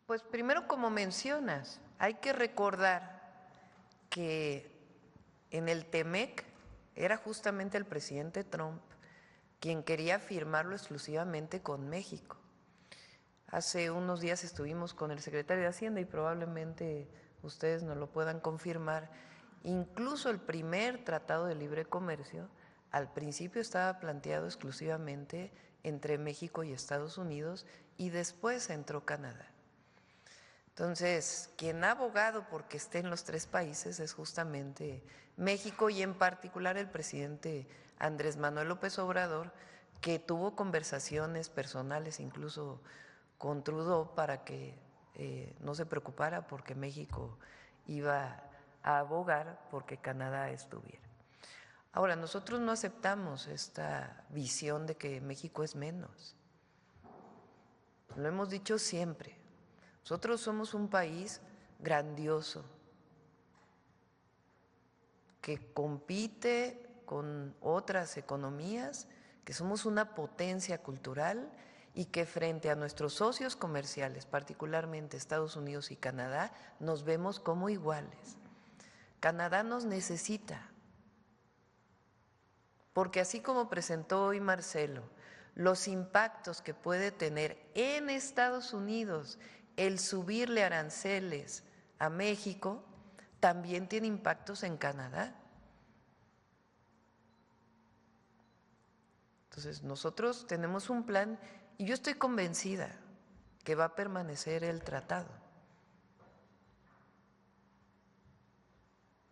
Pues primero, como mencionas, hay que recordar que en el TEMEC era justamente el presidente Trump quien quería firmarlo exclusivamente con México. Hace unos días estuvimos con el secretario de Hacienda y probablemente ustedes nos lo puedan confirmar. Incluso el primer tratado de libre comercio al principio estaba planteado exclusivamente entre México y Estados Unidos y después entró Canadá. Entonces, quien ha abogado porque esté en los tres países es justamente México y en particular el presidente Andrés Manuel López Obrador, que tuvo conversaciones personales incluso con Trudeau para que no se preocupara porque México iba a abogar porque Canadá estuviera. Ahora, nosotros no aceptamos esta visión de que México es menos. Lo hemos dicho siempre. Nosotros somos un país grandioso que compite con otras economías, que somos una potencia cultural y que frente a nuestros socios comerciales, particularmente Estados Unidos y Canadá, nos vemos como iguales. Canadá nos necesita, porque así como presentó hoy Marcelo, los impactos que puede tener en Estados Unidos el subirle aranceles a México, también tiene impactos en Canadá. Entonces, nosotros tenemos un plan y yo estoy convencida que va a permanecer el tratado.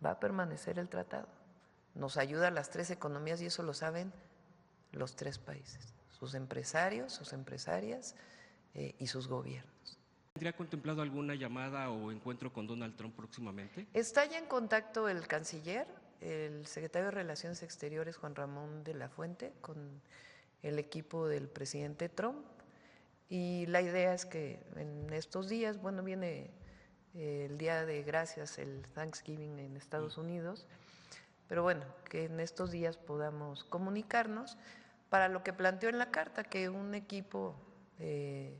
Va a permanecer el tratado. Nos ayuda a las tres economías y eso lo saben los tres países, sus empresarios, sus empresarias y sus gobiernos. ¿Tendría contemplado alguna llamada o encuentro con Donald Trump próximamente? Está ya en contacto el canciller, el secretario de Relaciones Exteriores, Juan Ramón de la Fuente, con el equipo del presidente Trump. Y la idea es que en estos días, bueno, viene el Día de Gracias, el Thanksgiving en Estados Unidos, pero bueno, que en estos días podamos comunicarnos para lo que planteó en la carta, que un equipo Se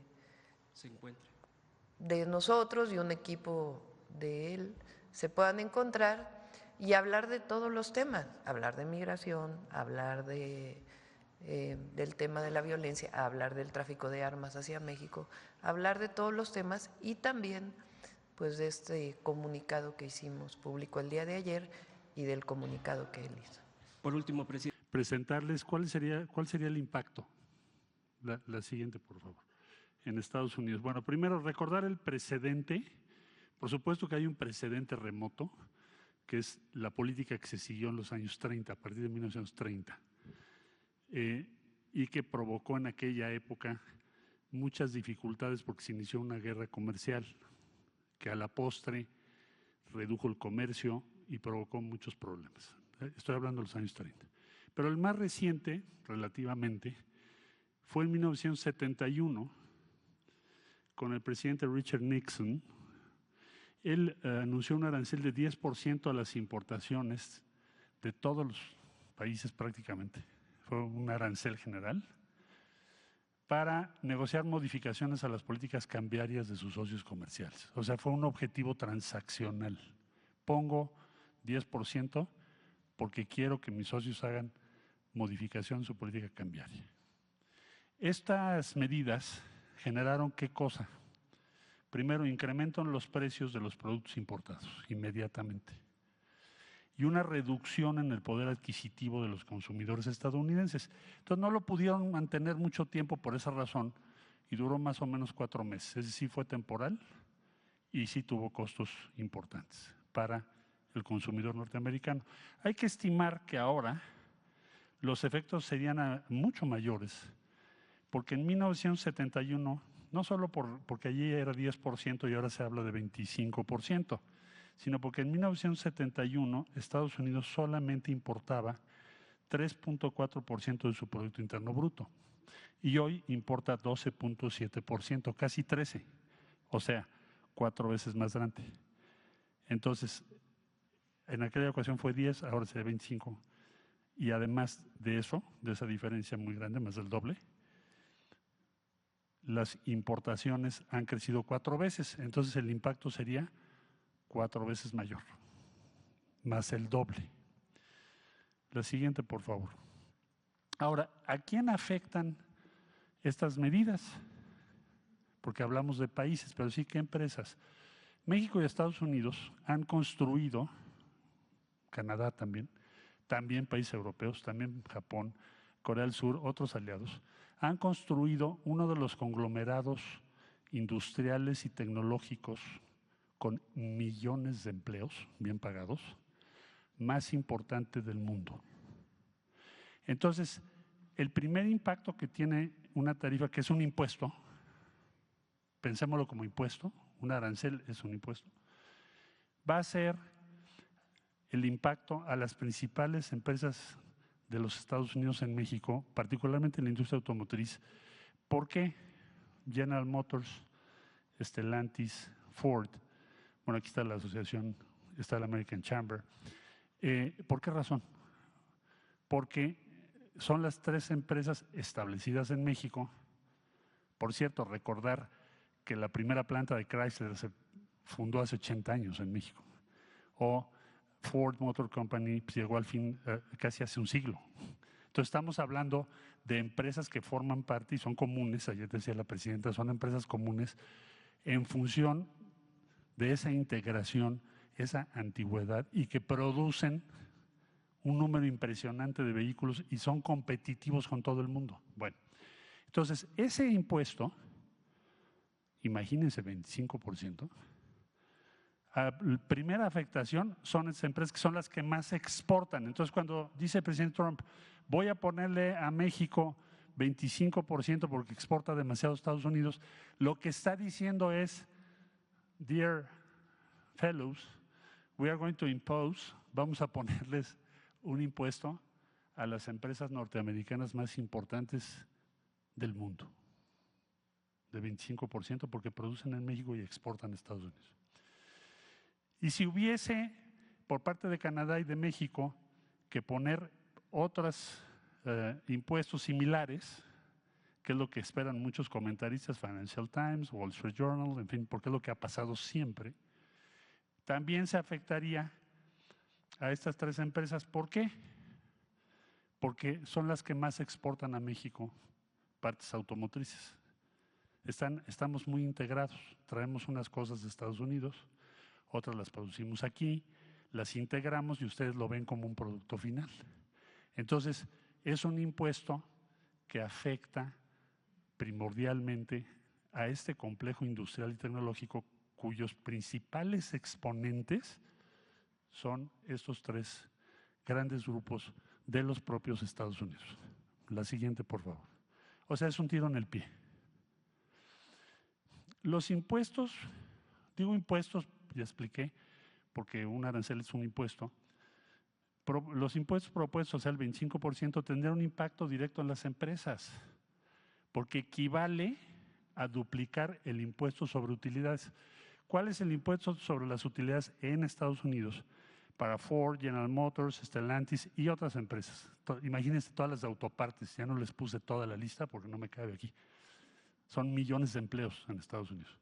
encuentre. de nosotros y un equipo de él se puedan encontrar y hablar de todos los temas, hablar de migración, hablar del tema de la violencia, hablar del tráfico de armas hacia México, hablar de todos los temas y también pues de este comunicado que hicimos público el día de ayer y del comunicado que él hizo. Por último, presidente. Presentarles cuál sería el impacto. La siguiente, por favor. En Estados Unidos. Bueno, primero recordar el precedente. Por supuesto que hay un precedente remoto, que es la política que se siguió en los años 30, a partir de 1930, y que provocó en aquella época muchas dificultades porque se inició una guerra comercial que a la postre redujo el comercio y provocó muchos problemas. Estoy hablando de los años 30. Pero el más reciente, relativamente, fue en 1971, con el presidente Richard Nixon. Él anunció un arancel de 10% a las importaciones de todos los países prácticamente. Fue un arancel general para negociar modificaciones a las políticas cambiarias de sus socios comerciales. O sea, fue un objetivo transaccional. Pongo 10% porque quiero que mis socios hagan modificación en su política cambiaria. Estas medidas generaron ¿qué cosa? Primero, incremento en los precios de los productos importados inmediatamente y una reducción en el poder adquisitivo de los consumidores estadounidenses. Entonces no lo pudieron mantener mucho tiempo por esa razón y duró más o menos 4 meses. Es decir, fue temporal y sí tuvo costos importantes para el consumidor norteamericano. Hay que estimar que ahora los efectos serían mucho mayores, porque en 1971, no solo porque allí era 10% y ahora se habla de 25%, sino porque en 1971 Estados Unidos solamente importaba 3.4% de su Producto Interno Bruto y hoy importa 12.7%, casi 13%, o sea, 4 veces más grande. Entonces, en aquella ocasión fue 10, ahora será 25%. Y además de eso, de esa diferencia muy grande, más del doble, las importaciones han crecido 4 veces, entonces el impacto sería 4 veces mayor, más el doble. La siguiente, por favor. Ahora, ¿a quién afectan estas medidas? Porque hablamos de países, pero sí que empresas. México y Estados Unidos han construido, Canadá también países europeos, también Japón, Corea del Sur, otros aliados, han construido uno de los conglomerados industriales y tecnológicos con millones de empleos bien pagados, más importante del mundo. Entonces, el primer impacto que tiene una tarifa, que es un impuesto, pensémoslo como impuesto, un arancel es un impuesto, va a ser el impacto a las principales empresas de los Estados Unidos en México, particularmente en la industria automotriz. ¿Por qué? General Motors, Stellantis, Ford, bueno, aquí está la asociación, está la American Chamber. ¿Por qué razón? Porque son las 3 empresas establecidas en México. Por cierto, recordar que la primera planta de Chrysler se fundó hace 80 años en México. O Ford Motor Company pues, llegó al fin casi hace un siglo. Entonces estamos hablando de empresas que forman parte y son comunes, ayer decía la presidenta, son empresas comunes en función de esa integración, esa antigüedad y que producen un número impresionante de vehículos y son competitivos con todo el mundo. Bueno, entonces ese impuesto, imagínense 25%, la primera afectación son esas empresas que son las que más exportan. Entonces cuando dice el presidente Trump, voy a ponerle a México 25% porque exporta demasiado a Estados Unidos, lo que está diciendo es, dear fellows, we are going to impose, vamos a ponerles un impuesto a las empresas norteamericanas más importantes del mundo, de 25% porque producen en México y exportan a Estados Unidos. Y si hubiese por parte de Canadá y de México que poner otros impuestos similares, que es lo que esperan muchos comentaristas, Financial Times, Wall Street Journal, en fin, porque es lo que ha pasado siempre, también se afectaría a estas 3 empresas. ¿Por qué? Porque son las que más exportan a México partes automotrices. Estamos muy integrados, traemos unas cosas de Estados Unidos, otras las producimos aquí, las integramos y ustedes lo ven como un producto final. Entonces, es un impuesto que afecta primordialmente a este complejo industrial y tecnológico cuyos principales exponentes son estos 3 grandes grupos de los propios Estados Unidos. La siguiente, por favor. O sea, es un tiro en el pie. Los impuestos, digo impuestos, ya expliqué, porque un arancel es un impuesto. Los impuestos propuestos, o sea, el 25%, tendrán un impacto directo en las empresas, porque equivale a duplicar el impuesto sobre utilidades. ¿Cuál es el impuesto sobre las utilidades en Estados Unidos? Para Ford, General Motors, Stellantis y otras empresas. Imagínense todas las de autopartes, ya no les puse toda la lista porque no me cabe aquí. Son millones de empleos en Estados Unidos.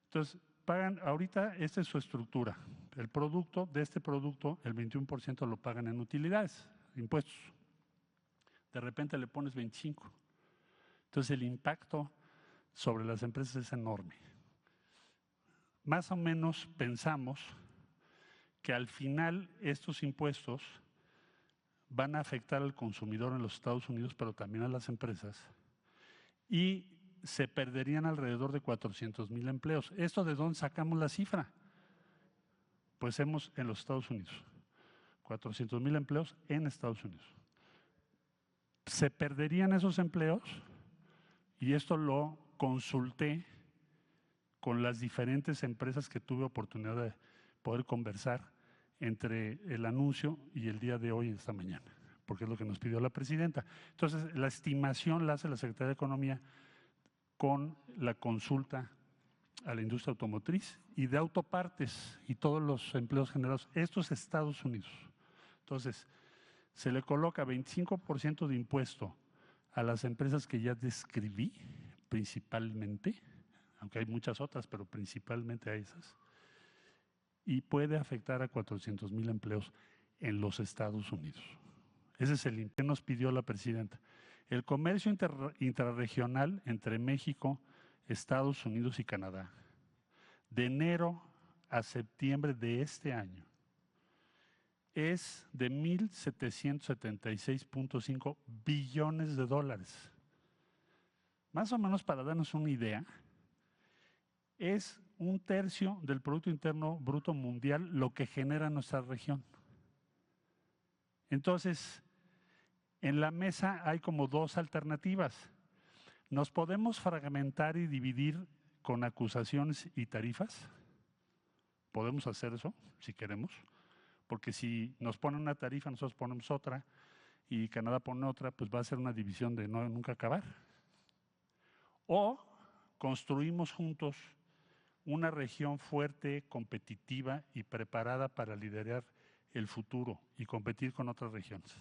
Entonces, pagan, ahorita esta es su estructura. El producto, de este producto, el 21% lo pagan en utilidades, impuestos. De repente le pones 25%. Entonces el impacto sobre las empresas es enorme. Más o menos pensamos que al final estos impuestos van a afectar al consumidor en los Estados Unidos, pero también a las empresas, y se perderían alrededor de 400,000 empleos. ¿Esto de dónde sacamos la cifra? Pues en los Estados Unidos, 400,000 empleos en Estados Unidos. Se perderían esos empleos, y esto lo consulté con las diferentes empresas que tuve oportunidad de poder conversar entre el anuncio y el día de hoy, esta mañana, porque es lo que nos pidió la presidenta. Entonces, la estimación la hace la Secretaría de Economía con la consulta a la industria automotriz y de autopartes y todos los empleos generados. Esto es Estados Unidos. Entonces, se le coloca 25% de impuesto a las empresas que ya describí, principalmente, aunque hay muchas otras, pero principalmente a esas, y puede afectar a 400,000 empleos en los Estados Unidos. Ese es el que nos pidió la presidenta. El comercio intrarregional entre México, Estados Unidos y Canadá, de enero a septiembre de este año, es de 1,776.5 billones de dólares. Más o menos para darnos una idea, es 1/3 del Producto Interno Bruto Mundial lo que genera nuestra región. Entonces, en la mesa hay como dos alternativas. Nos podemos fragmentar y dividir con acusaciones y tarifas. Podemos hacer eso, si queremos, porque si nos ponen una tarifa, nosotros ponemos otra, y Canadá pone otra, pues va a ser una división de no nunca acabar. O construimos juntos una región fuerte, competitiva y preparada para liderar el futuro y competir con otras regiones.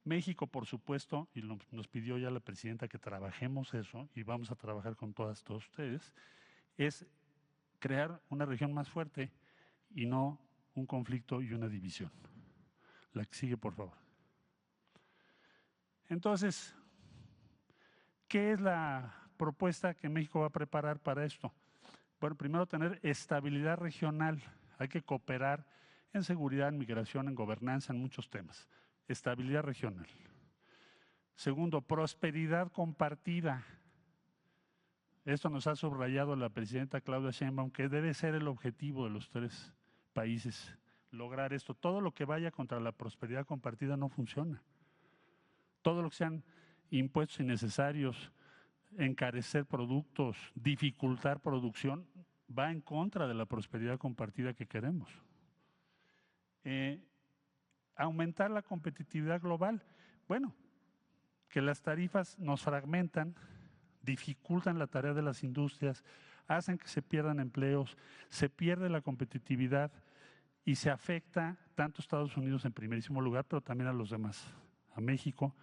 México, por supuesto, y nos pidió ya la presidenta que trabajemos eso, y vamos a trabajar con todos ustedes, es crear una región más fuerte y no un conflicto y una división. La que sigue, por favor. Entonces, ¿qué es la propuesta que México va a preparar para esto? Bueno, primero tener estabilidad regional. Hay que cooperar en seguridad, en migración, en gobernanza, en muchos temas. Estabilidad regional. Segundo, prosperidad compartida. Esto nos ha subrayado la presidenta Claudia Sheinbaum, que debe ser el objetivo de los 3 países, lograr esto. Todo lo que vaya contra la prosperidad compartida no funciona. Todo lo que sean impuestos innecesarios, encarecer productos, dificultar producción, va en contra de la prosperidad compartida que queremos. Aumentar la competitividad global. Bueno, que las tarifas nos fragmentan, dificultan la tarea de las industrias, hacen que se pierdan empleos, se pierde la competitividad y se afecta tanto a Estados Unidos en primerísimo lugar, pero también a los demás, a México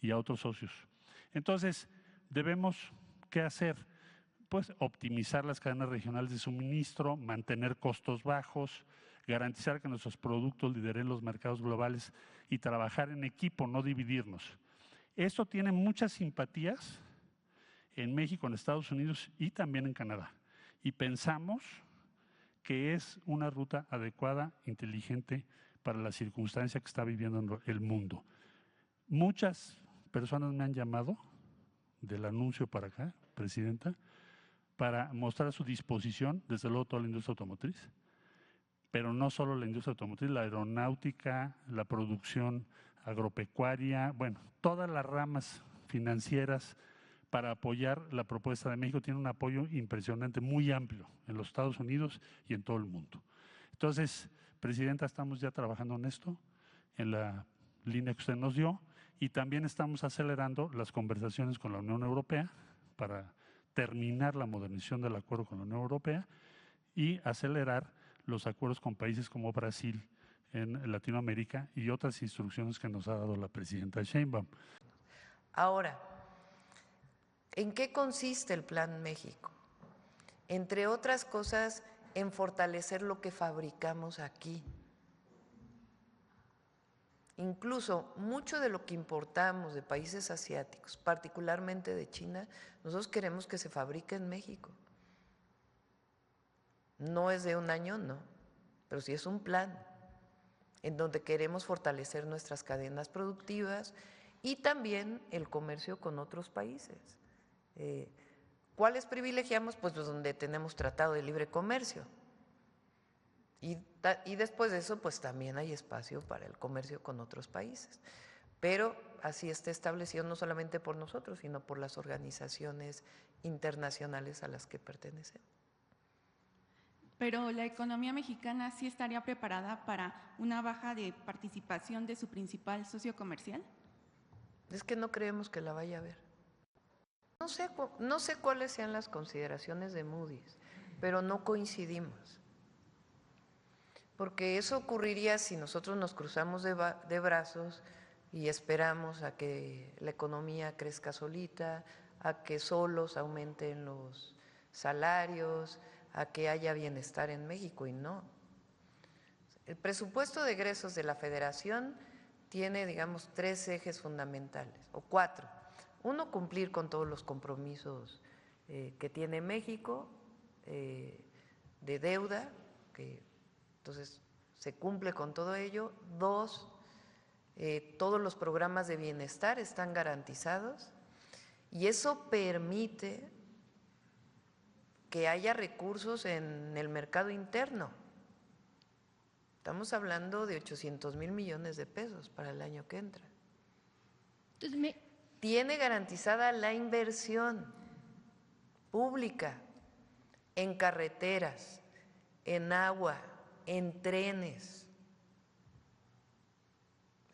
y a otros socios. Entonces, debemos, ¿qué hacer? Pues optimizar las cadenas regionales de suministro, mantener costos bajos, garantizar que nuestros productos lideren los mercados globales y trabajar en equipo, no dividirnos. Esto tiene muchas simpatías en México, en Estados Unidos y también en Canadá. Y pensamos que es una ruta adecuada, inteligente para la circunstancia que está viviendo el mundo. Muchas personas me han llamado del anuncio para acá, presidenta, para mostrar su disposición, desde luego toda la industria automotriz, pero no solo la industria automotriz, la aeronáutica, la producción agropecuaria, bueno, todas las ramas financieras para apoyar la propuesta de México. Tiene un apoyo impresionante, muy amplio en los Estados Unidos y en todo el mundo. Entonces, presidenta, estamos ya trabajando en esto, en la línea que usted nos dio, y también estamos acelerando las conversaciones con la Unión Europea para terminar la modernización del acuerdo con la Unión Europea y acelerar los acuerdos con países como Brasil en Latinoamérica y otras instrucciones que nos ha dado la presidenta Sheinbaum. Ahora, ¿en qué consiste el Plan México? Entre otras cosas, en fortalecer lo que fabricamos aquí. Incluso mucho de lo que importamos de países asiáticos, particularmente de China, nosotros queremos que se fabrique en México. No es de un año, no, pero sí es un plan en donde queremos fortalecer nuestras cadenas productivas y también el comercio con otros países. ¿Cuáles privilegiamos? Pues donde tenemos tratado de libre comercio. Y después de eso, pues también hay espacio para el comercio con otros países. Pero así está establecido no solamente por nosotros, sino por las organizaciones internacionales a las que pertenecemos. Pero la economía mexicana sí estaría preparada para una baja de participación de su principal socio comercial. Es que no creemos que la vaya a haber. No sé cuáles sean las consideraciones de Moody's, pero no coincidimos. Porque eso ocurriría si nosotros nos cruzamos de brazos y esperamos a que la economía crezca solita, a que solos aumenten los salarios, a que haya bienestar en México, y no. El presupuesto de egresos de la Federación tiene, digamos, 3 ejes fundamentales, o 4. Uno, cumplir con todos los compromisos que tiene México de deuda, que entonces se cumple con todo ello. 2, todos los programas de bienestar están garantizados y eso permite que haya recursos en el mercado interno. Estamos hablando de 800,000 millones de pesos para el año que entra. Entonces, tiene garantizada la inversión pública en carreteras, en agua, en trenes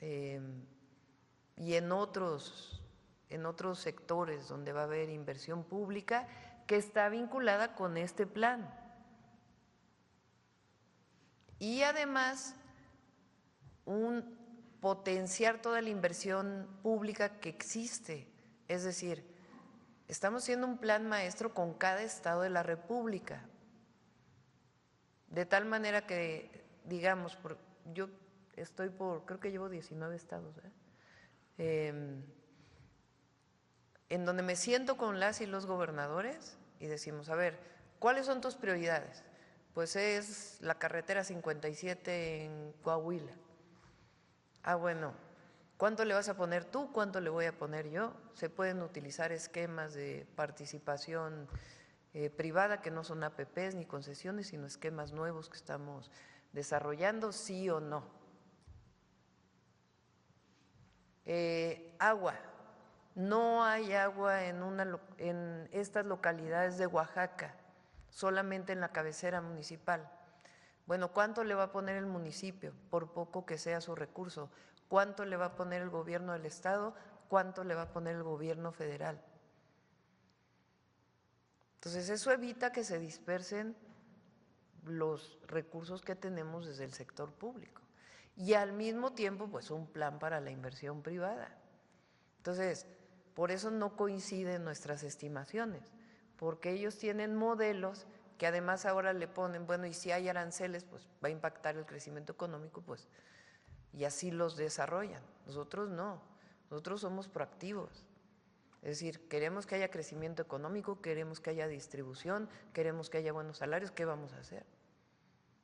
y en otros sectores donde va a haber inversión pública que está vinculada con este plan. Y además, potenciar toda la inversión pública que existe. Es decir, estamos haciendo un plan maestro con cada estado de la República. De tal manera que, digamos, yo estoy creo que llevo 19 estados, en donde me siento con las y los gobernadores y decimos, a ver, ¿cuáles son tus prioridades? Pues es la carretera 57 en Coahuila. Ah, bueno, ¿cuánto le vas a poner tú? ¿Cuánto le voy a poner yo? Se pueden utilizar esquemas de participación privada que no son APPs ni concesiones, sino esquemas nuevos que estamos desarrollando, sí o no. Agua. No hay agua en estas localidades de Oaxaca, solamente en la cabecera municipal. Bueno, ¿cuánto le va a poner el municipio? Por poco que sea su recurso. ¿Cuánto le va a poner el gobierno del estado? ¿Cuánto le va a poner el gobierno federal? Entonces, eso evita que se dispersen los recursos que tenemos desde el sector público. Y al mismo tiempo, pues un plan para la inversión privada. Entonces, por eso no coinciden nuestras estimaciones, porque ellos tienen modelos que además ahora le ponen, bueno, y si hay aranceles, pues va a impactar el crecimiento económico, pues, y así los desarrollan. Nosotros no, nosotros somos proactivos. Es decir, queremos que haya crecimiento económico, queremos que haya distribución, queremos que haya buenos salarios, ¿qué vamos a hacer?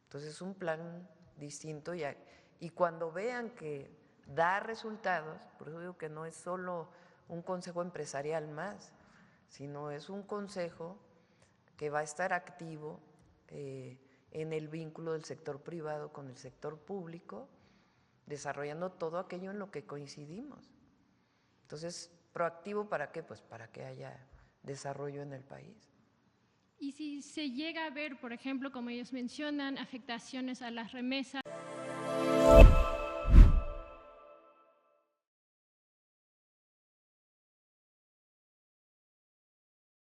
Entonces es un plan distinto y cuando vean que da resultados, por eso digo que no es solo un consejo empresarial más, sino es un consejo que va a estar activo en el vínculo del sector privado con el sector público, desarrollando todo aquello en lo que coincidimos. Entonces, ¿proactivo para qué? Pues para que haya desarrollo en el país. Y si se llega a ver, por ejemplo, como ellos mencionan, afectaciones a las remesas.